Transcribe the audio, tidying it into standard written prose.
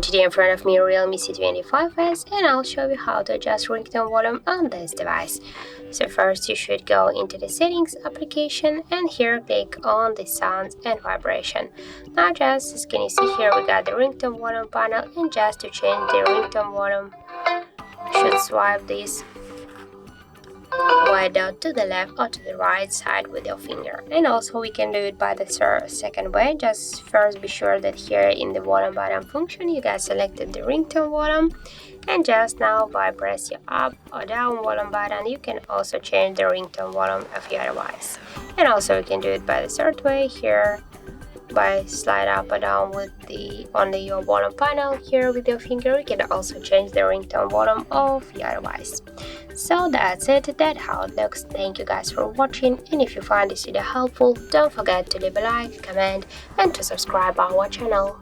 Today in front of me Realme C25s, and I'll show you how to adjust ringtone volume on this device. So first you should go into the settings application and here click on the sounds and vibration. Now just as can you see here we got the ringtone volume panel, and just to change the ringtone volume you should swipe this white dot to the left or to the right side with your finger. And also we can do it by the second way. Just first be sure that here in the volume button function you guys selected the ringtone volume, and just now by press your up or down volume button you can also change the ringtone volume of your device. And also you can do it by the third way here by slide up or down with the only your volume panel here with your finger. You can also change the ringtone volume of your device. So that's it, that's how it looks. Thank you guys for watching, and if you find this video helpful, don't forget to leave a like, comment and to subscribe our channel.